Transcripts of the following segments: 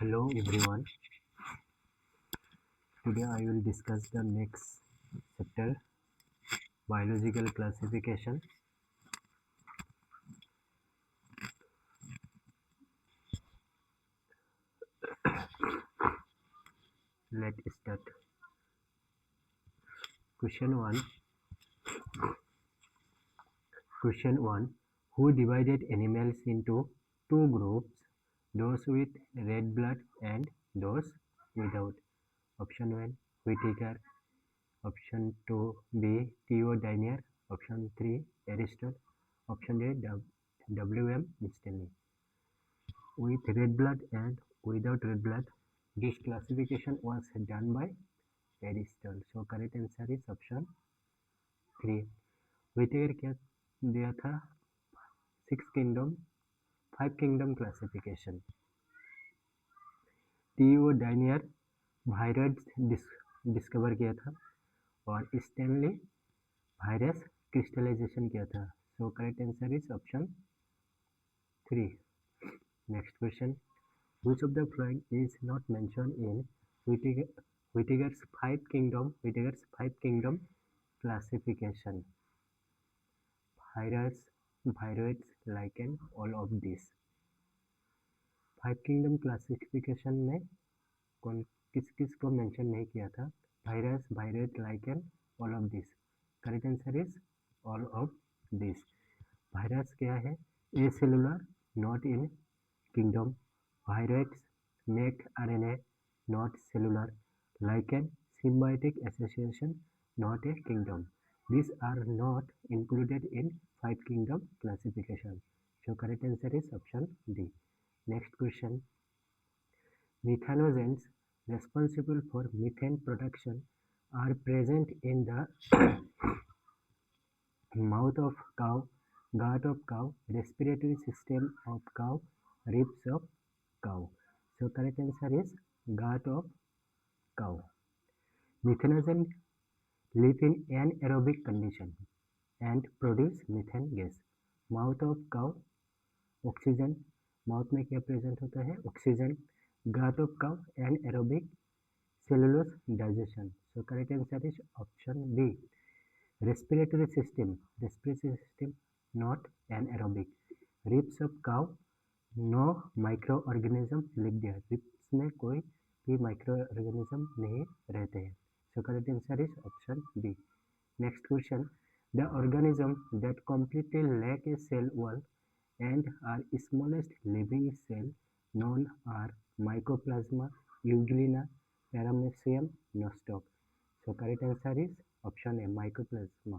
Hello everyone. Today I will discuss the next chapter, biological classification. Let's start. Question 1. Question 1. Who divided animals into two groups, those with red blood and those without? Option 1. Whittaker. Option 2. B. Theo Diner. Option 3. Aristotle. Option A. W.M. Stanley. With red blood and without red blood, this classification was done by Aristotle. So correct answer is option 3. Whittaker क्या दिया था? 5 kingdom classification. Theo Diner virus discover किया था और Stanley virus crystallisation किया था. सो correct answer is option 3. Next question. Which of the following is not mentioned in Whittaker's five kingdom classification? Virus, viroids, lichen, all of these. 5 kingdom classification में किस किस को mention नहीं किया था? Virus, viroid, lichen, all of this. Correct answer is all of this. Virus क्या है? Acellular, not in kingdom. Viroids make RNA, not cellular. Lichen, symbiotic association, not a kingdom. These are not included in 5 kingdom classification. So correct answer is option D. Next question. Methanogens responsible for methane production are present in the mouth of cow, gut of cow, respiratory system of cow, ribs of cow. So correct answer is gut of cow. Methanogen live in anaerobic condition and produce methane gas. Mouth of cow, oxygen. Mouth में क्या present होता है? Oxygen. gut of cow, anaerobic cellulose digestion. So correct answer is option B. Respiratory system not anaerobic. Ribs of cow, no microorganism लिख दिया. Ribs में कोई भी micro organism नहीं रहते हैं. So correct answer is option B. Next question. The organism that completely lack a cell wall and are smallest living cell known are mycoplasma, euglena, paramecium, nostoc. So correct answer is option A, mycoplasma.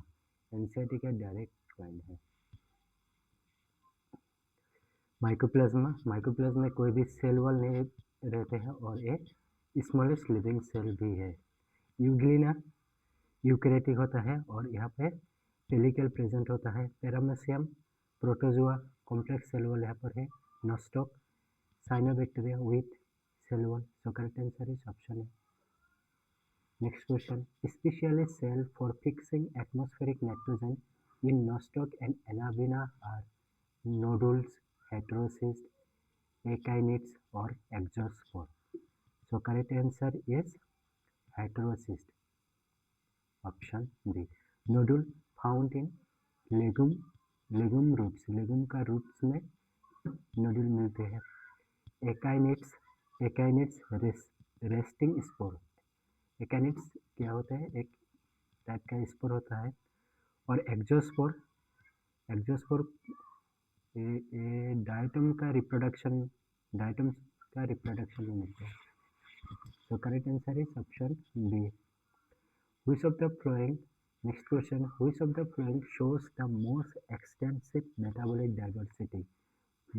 NCERT का direct point है. Mycoplasma में कोई भी cell wall नहीं रहते हैं और एक स्मॉलेस्ट लिविंग सेल भी है. यूग्लिना यूकैरियोटिक होता है और यहाँ पे पेलिकल प्रेजेंट होता है. Paramecium protozoa, complex cell wall यहाँ पर है. Nostoc cyanobacteria with cell wall. So correct answer is option है. Next question. Specially cell for fixing atmospheric nitrogen in nostoc and एनाविना are nodules, heterocyst, echinids or exospore. So correct answer is heterocyst. Option B. Nodule found in legume roots. लेगुम का roots में nodule मिलते हैं. echinids resting spore. echinids क्या होता है? एक type का स्पोर होता है. और एक्जोस्पोर डायटम का रिप्रोडक्शन में मिलता है. So correct answer is option B. Which of the following. Next question. Which of the following shows the most extensive metabolic diversity?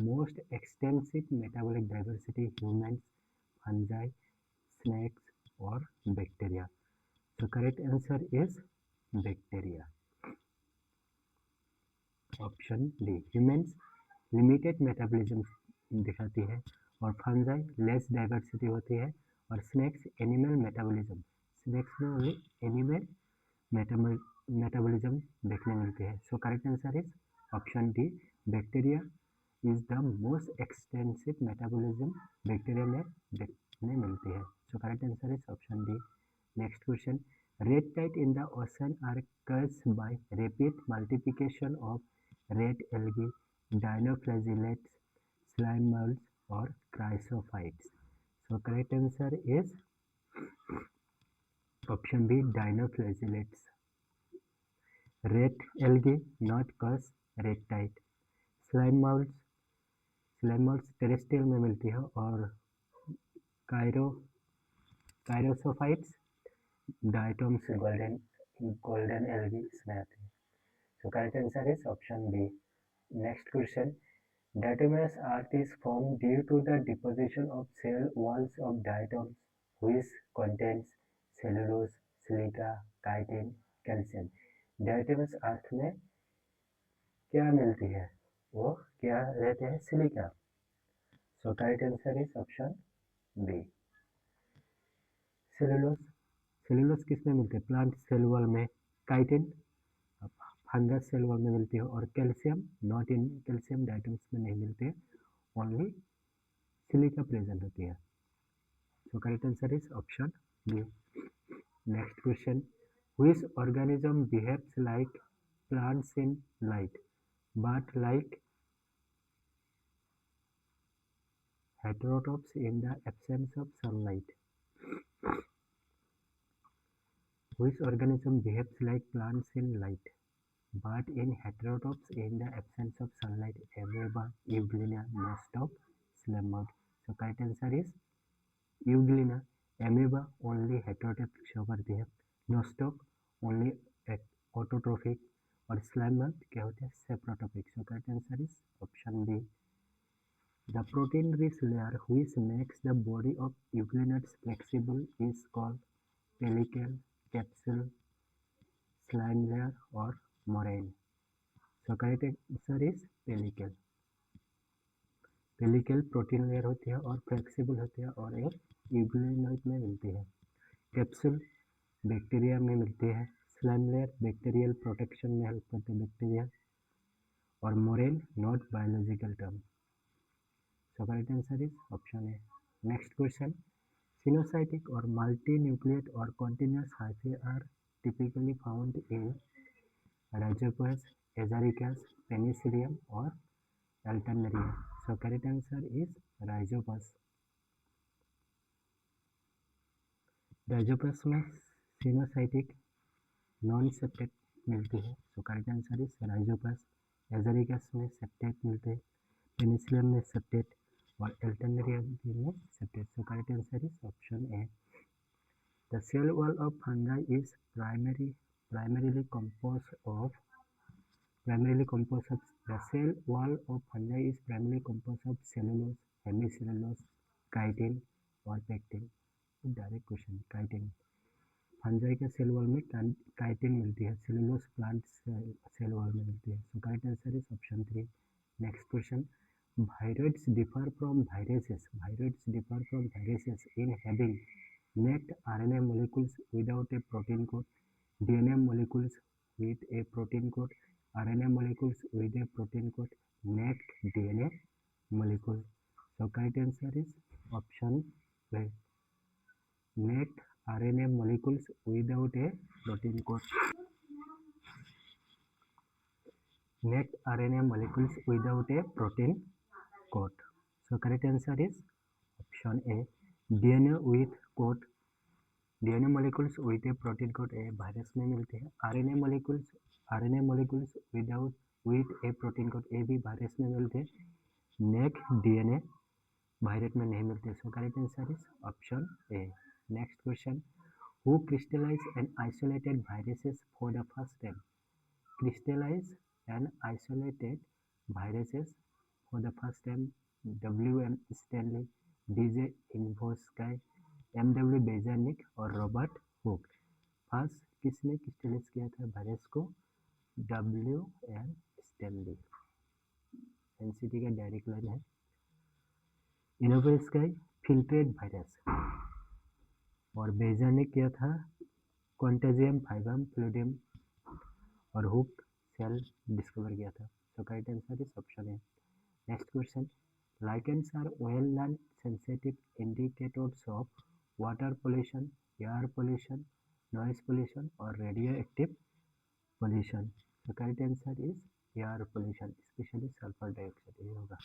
Most extensive metabolic diversity. Humans, fungi, snakes और bacteria. So correct answer is bacteria. Option D. Humans limited metabolism दिखाती है और fungi less diversity होती है और snakes animal metabolism. Snakes में only animal metabolism देखने मिलती है. So correct answer is option D. Bacteria is the most extensive metabolism bacteria में देखने मिलती है। So correct answer is option D. Next question, red tide in the ocean are caused by rapid multiplication of red algae, dinoflagellates, slime molds, or chrysophytes. So correct answer is option B, dinoflagellates. Red algae not cause red tide. Slime moulds terrestrial में मिलती है और कायरोसोफाइट्स डायटोम्स golden algae इसमें आती है। So correct answer is option B. Next question, diatomaceous art is formed due to the deposition of cell walls of diatoms which contains cellulose, silica, chitin, calcium. diatomaceous art में क्या मिलती है? वो क्या रहते हैं? Silica. So correct answer is option B. Cellulose किस में मिलते हैं? प्लांट सेल वॉल में। काइटिन फंगस सेल वॉल में मिलती है और calcium not in calcium diatoms में नहीं मिलते, ओनली सिलिका प्रेजेंट होती है। So correct answer is option B. Next question, which organism behaves like plants in light but like heterotrophs in the absence of sunlight? Which organism behaves like plants in light but in heterotrophs in the absence of sunlight? Amoeba, Euglena, Nostoc, slime mold. So correct answer is Euglena. Amoeba only heterotrophic show करती है, Nostoc only autotrophic और slime mold क्या होते हैं? Saprotrophic. So correct answer is option B. The protein-rich layer which makes the body of euglenids flexible is called pellicle, capsule, slime layer or moraine. So correct answer is pellicle. Pellicle protein layer होती है और flexible होती है और एक यूग्लेनोइड में मिलती है। कैप्सूल बैक्टीरिया में मिलती है। स्लाइम लेयर बैक्टीरियल प्रोटेक्शन में हेल्प करते हैं बैक्टीरिया और moraine not biological term. So correct answer is option A. Next question, sinusotic or multinucleate or continuous hyphae are typically found in Rhizopus, Agaricus, Penicillium or Alternaria. So correct answer is Rhizopus. Rhizopus में sinusotic non septate मिलती है। So correct answer is Rhizopus. Agaricus में septate मिलते हैं, penicillium में septate और Alternaria में septate. So correct answer is option A. The cell wall of fungi is primarily composed of the cell wall of fungi is primarily composed of cellulose, hemicellulose, chitin और pectin. Direct question, chitin fungi के cell wall में chitin मिलती है, cellulose plant cell wall में मिलती है। So correct answer is option 3। Next question, viroids differ from viruses in having naked RNA molecules without a protein coat, DNA molecules with a protein coat, RNA molecules with a protein coat, naked DNA molecule. So correct answer is option B, naked RNA molecules without a protein coat. Naked RNA molecules without a protein coat. So correct answer is option A, DNA with coat. DNA molecules with a protein coat A virus में मिलते हैं। RNA molecules with a protein coat A भी virus में मिलते हैं। naked DNA virus में नहीं मिलते। So correct answer is option A. Next question, who crystallized and isolated viruses for the first time? Crystallized and isolated viruses for the first time W.M. Stanley, D.J. Infoskay, M.W. बेजानिक और Robert Hooke. First किसने crystallise किया था virus को? W.M. Stanley. NCT का direct line है। इनोवेस्काई filtrate virus और बेजानिक किया था कॉन्टेजियम फाइवम फ्लूडियम और हुक सेल डिस्कवर किया था। सो correct answer is option A. Next question. Lichens are well-known sensitive indicators of water pollution, air pollution, noise pollution, or radioactive pollution. The correct answer is air pollution, especially sulfur dioxide. ये होगा.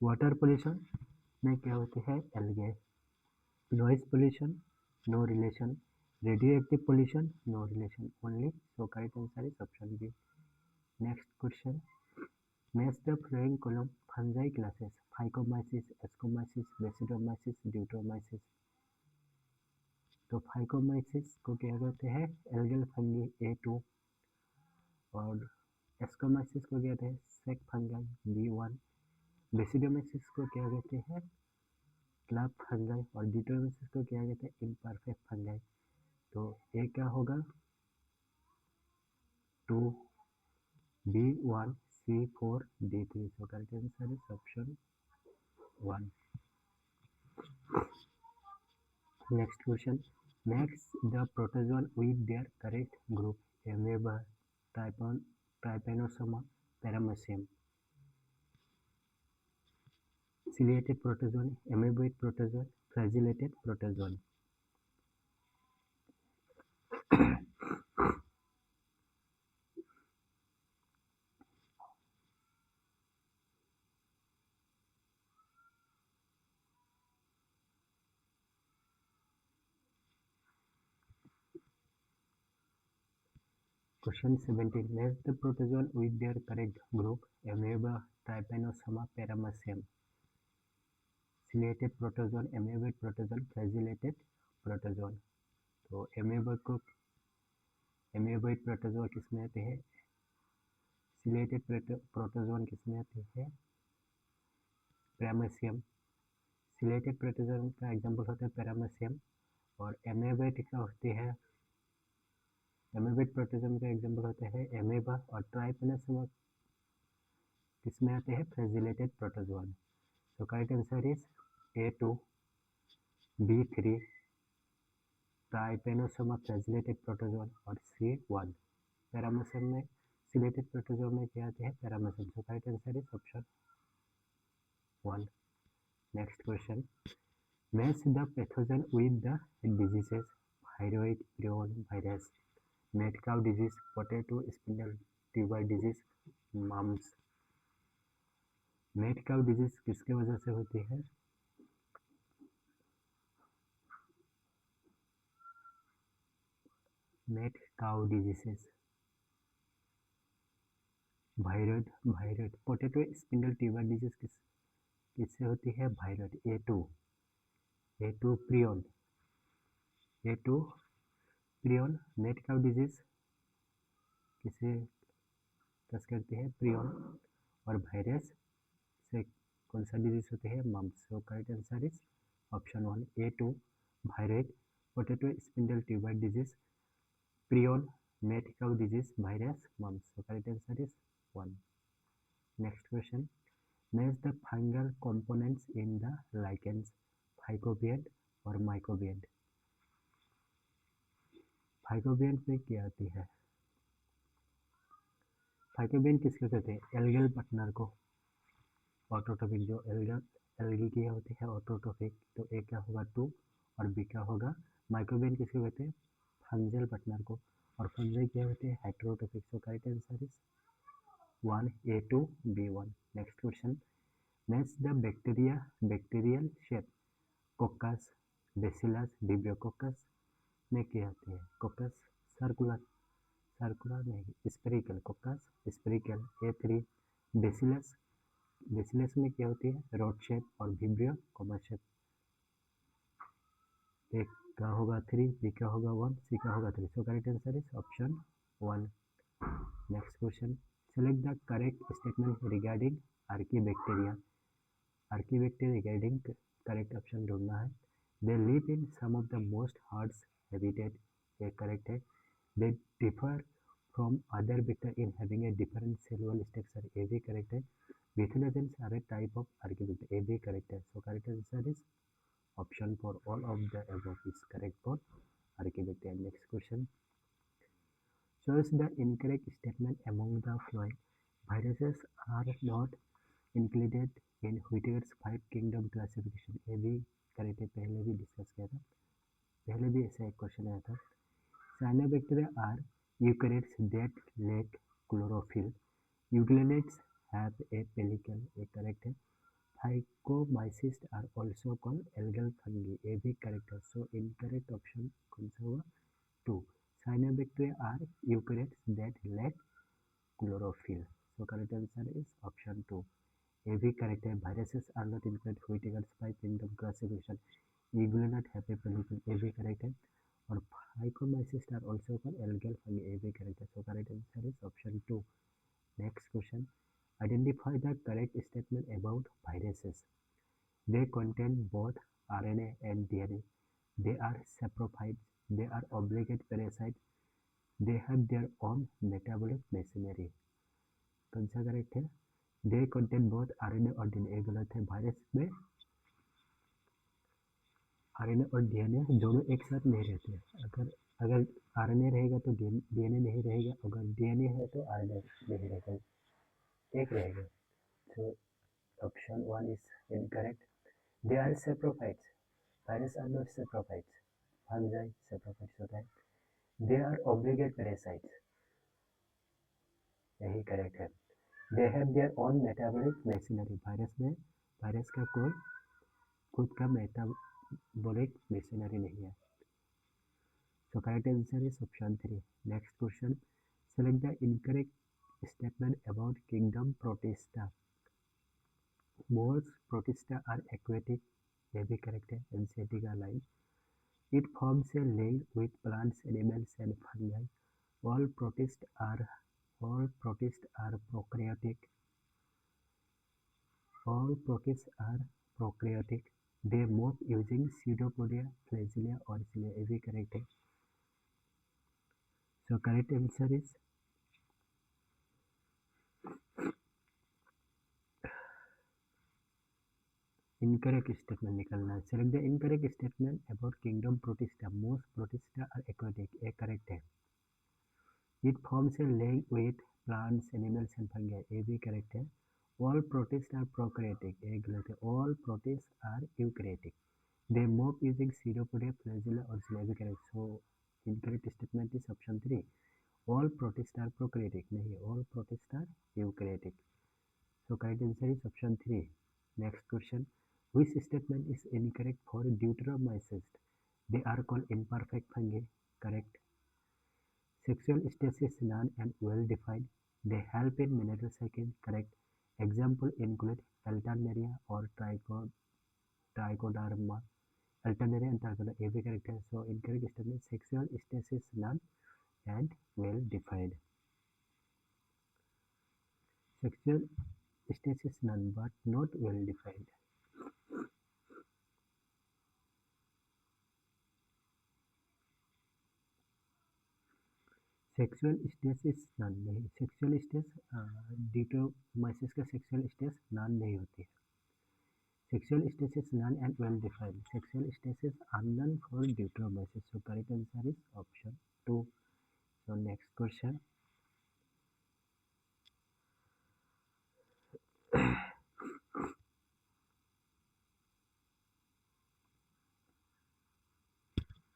Water pollution में क्या होते हैं? algae. Noise pollution, no relation. Radioactive pollution, no relation. Only. So correct answer is option B. Next question. Match the following column. Fungi classes: Phycomyces, Ascomyces, Basidiomyces, Deuteromyces. तो फाइकोमाइसिस को क्या कहते हैं? एल्गल फंगी A2 और एस्कोमाइसिस को क्या कहते हैं? सेक फंगाई B1. बेसिडियोमाइसिस को क्या कहते हैं? क्लैप फंगाई और ड्यूटेरोमाइसिस को क्या कहते हैं? Imperfect fungi. तो ए क्या होगा? 2 B1 C4 D3. So correct answer is option 1. Next question. Match the protozoan with their correct group. Amoeba, Trypanosoma, Paramecium. Ciliated protozoan, amoeboid protozoan, flagellated protozoan. Question 17. Match the protozoan with their correct group. Amoeba, Trypanosoma, Paramecium. Ciliated protozoan, amoeboid protozoan, flagellated protozoan. तो amoeboid protozoa किसमें आते हैं? Chelated protozoan किसमें आते हैं? Paramecium. Chelated protozoan का example होता है पैरामेसियम और एमेबेट का होती है. एमेबेट प्रोटोजोन का एग्जांपल होता है एमेबा और ट्राइपेनोसोमा किसमें आते हैं? Flagellated protozoan. तो correct answer is A2 B3 trypanosoma flagellated protozoan और C1. पैरामेसियम में सिलेटेड प्रोटोजोन में क्या आते हैं? पैरामेसियम. तो correct answer is option 1. Next question. Match the pathogen with the diseases: thyroid prion virus, mad cow disease, potato spindle tuber disease, mumps. mad cow disease किसके वजह से होती है? mad cow diseases. thyroid. potato spindle tuber disease किससे होती है? thyroid. A2 prion. mad cow disease किसे कस करती है? prion. और वायरस से कौन सा डिजीज होते हैं? Mumps. So correct answer is option 1 A2 thyroid, potato spindle tuber disease, prion, mad cow disease, virus, mumps. So correct answer is 1. Next question. Match the fungal components in the lichens: phycobiont और mycobiont. phycobiont में क्या आती है? phycobiont किसको कहते हैं? Algal partner को. Autotrophic जो एल्गी की होती है ऑटोट्रोपिक. तो ए क्या होगा? 2 और बी क्या होगा? माइक्रोबियन किसको कहते हैं? फंजल पार्टनर को. और फंजल क्या होते हैं? Heterotrophic. So correct answer is 1 A2 B1. Next question. Match the bacterial shape: coccus, bacillus, vibriococcus. में क्या आती है? कोकस सर्कुलर नहीं, spherical. Coccus spherical. A3 bacillus में क्या होती है? Rod shape. और विब्रियो कॉमन शेप. ए का होगा 3, बी का होगा 1, सी का होगा 3. So correct answer is option 1. Next question. Select the correct statement regarding archaebacteria. Archaebacteria regarding correct option ढूंढना है. They live in some of the most harsh habitat. ये correct है. They differ from other bacteria in having a different cell wall structure. ये भी correct है. Methylagens are a type of archibacteria. A भी correct है. So correct answer is option 4. All of the above is correct for archibacteria. Next question. Choose the incorrect statement among the following. Viruses are not included in Whittaker's 5 kingdom classification, ये भी correct है, पहले भी discuss किया था, पहले भी ऐसा एक क्वेश्चन आया था। Cyanobacteria are eukaryotes that lack chlorophyll. Euglenids have a pellicle, ये correct है। Phycomycetes are also called algal fungi, ये भी correct है। So incorrect option कौन सा हुआ? 2. Cyanobacteria are eukaryotes that lack chlorophyll. So correct answer is option 2. ये भी correct है। Viruses are not included Whittaker's 5 kingdom classification. Euglenids have a pellicle, ये भी correct है। और Phycomycetes are also called algal fungi, ये भी correct है। So correct answer is option 2. Next question. Identify the correct statement about viruses. They contain both RNA and DNA. They are saprophytes. They are obligate parasites. They have their own metabolic machinery. कौन सा correct है? They contain both RNA और DNA, ये गलत है। Virus में RNA और DNA दोनों एक साथ नहीं रहते। अगर RNA रहेगा तो DNA नहीं रहेगा, अगर DNA है तो RNA नहीं रहेगा, एक रहेगा। So option 1 is incorrect. They are saprophytes. Viruses are not saprophytes. Fungi saprophytes होता है। They are obligate parasites. यही करेक्ट है। They have their own metabolic machinery. Virus का कोई खुद का मेटाबॉलिक मशीनरी नहीं है। So correct answer is option 3. Next question. Select the incorrect statement about kingdom Protista. Most Protista are aquatic. ये भी correct है। NCERT का line. It forms a link with plants, animals, and fungi. All protists are prokaryotic. All protists are prokaryotic. They move using pseudopodia, flagella, or cilia. ये भी correct है। So correct answer is incorrect statement निकलना है। Select the incorrect statement about kingdom Protista. Most Protista are aquatic. ये correct है। It forms a link with plants, animals, and fungi. ये भी correct है। All protists are prokaryotic. ये गलत है। All protists are eukaryotic. They move using pseudopodia, flagella, or cilia. ये भी correct। So incorrect statement is option 3. All protists are prokaryotic. नहीं, all protists are eukaryotic. So correct answer is option 3. Next question. Which statement is incorrect for Deuteromycetes? They are called imperfect fungi. Correct. Sexual status none and well defined. They help in mineral cycle. Correct. Example include Alternaria or Trichoderma. Alternaria and Trichoderma. ये भी correct है. So incorrect statement sexual status none and well defined. Sexual status none but not well defined. Sexual stages none नहीं, sexual stage deuteromycetes का sexual stage none नहीं होती है। Sexual stages none and well defined, sexual stages are none for deuteromycetes. So correct answer is option 2. So next question.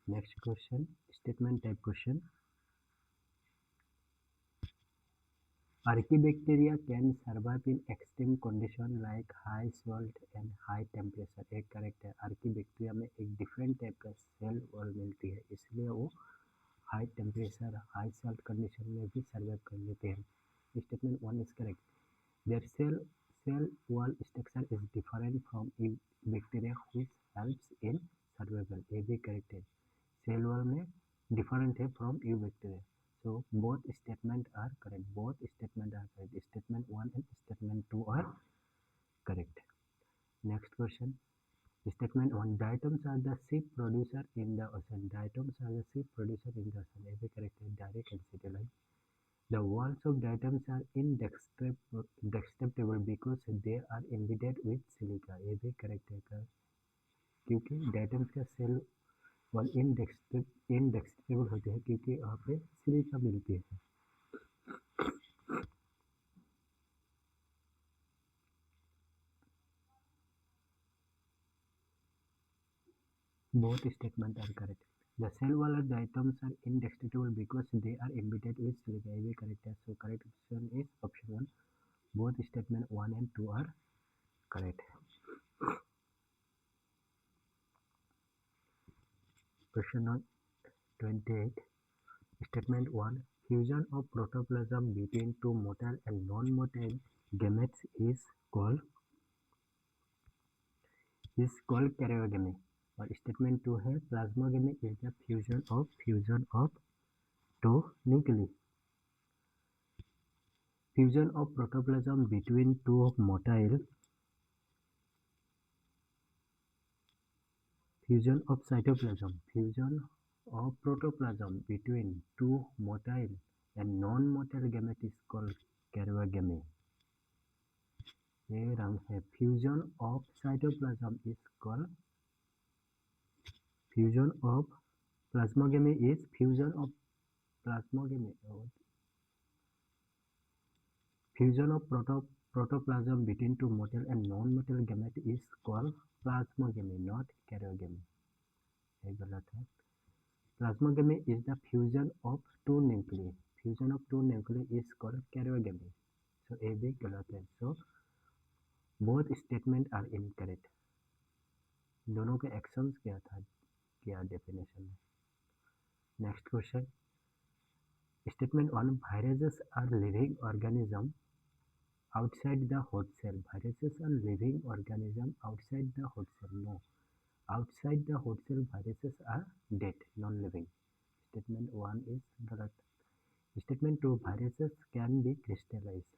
Next question statement type question. Archaebacteria can survive in extreme conditions like high salt and high temperature. एक correct है. Archaebacteria में एक different type का cell wall मिलती है, इसलिए वो high temperature high salt condition में भी सर्वाइव कर लेते हैं. Statement 1 is correct. Their cell wall structure is different from bacteria which helps in survival. ये भी करेक्ट है. सेल वॉल में डिफरेंट है from bacteria. So both statement are correct. Both statement are correct. Statement 1 and statement 2 are correct. Next question. Statement 1. Diatoms are the ship producer in the ocean. Diatoms are the ship producer in the ocean. Every correct है. Direct and city line. The walls of diatoms are indestructible because they are embedded with silica. ये भी correct है, क्योंकि diatoms का cell wall इनडेस्ट्रक्टिबल होते हैं क्योंकि वहाँ पे सिलिका मिलती है. Both statements are correct. The cell-walled items are indestructible because they are embedded with silica. A correct. So correct option is option 1. Both statement 1 and 2 are correct. Question 28. Statement 1. Fusion of protoplasm between two motile and non-motile gametes is called karyogamy. और statement 2 है plasmogamy is the fusion of two nuclei. Fusion of protoplasm between two motile. Fusion of cytoplasm. Fusion of protoplasm between two motile and non-motile gametes is called karyogamy. ये रंग है. Fusion of cytoplasm is called. Fusion of plasmogamy is fusion of plasmogamy. Fusion of protoplasm between two motile and non-motile gamete is called plasmogamy, not karyogamy. ये गलत है. Plasmogamy is the fusion of two nuclei. Fusion of two nuclei is called karyogamy. So ये भी गलत है. So both statements are incorrect. दोनों के actions क्या डेफिनेशन में. Next question. Statement 1. Viruses are living organism outside the host cell. Viruses are living organism outside the host cell. No. Outside the host cell, viruses are dead, non-living. Statement 1 is correct. Statement 2. Viruses can be crystallized.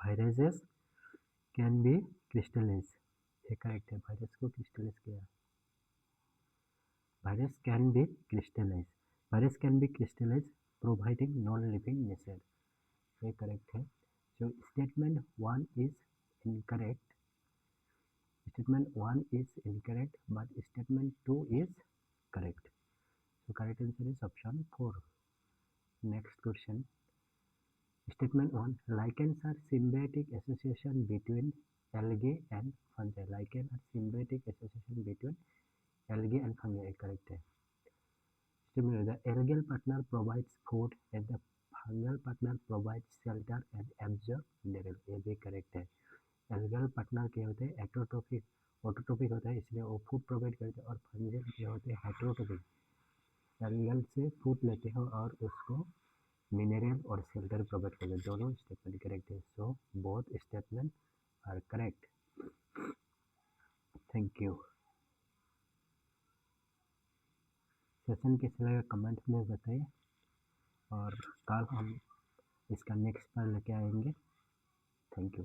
Viruses can be crystallized. ये correct है. Virus को crystallize किया. Virus can be crystallized. Virus can be crystallized, providing non-living nature. ये correct है. So statement 1 is incorrect. Statement 1 is incorrect, but statement 2 is correct. So correct answer is option 4. Next question. Statement 1. Lichens are symbiotic association between algae and fungi. Lichen are symbiotic association between algae and fungi. Correct है. Statement. The algal partner provides food and the fungal partner provides shelter and absorb level. ये भी correct है. Algal partner क्या होते हैं? Autotrophic होता है, इसलिए वो फूड प्रोवाइड करते हैं. और फंगल क्या होते हैं? हेटेरोट्रोपिक. एल्गल से फूड लेते हो और उसको मिनरल और शेल्टर प्रोवाइड करते हैं. दोनों स्टेटमेंट करेक्ट है. So both statement are correct. Thank you. Session कैसा लगा कमेंट में बताइए, और कल हम इसका नेक्स्ट पार्ट लेके आएंगे. Thank you.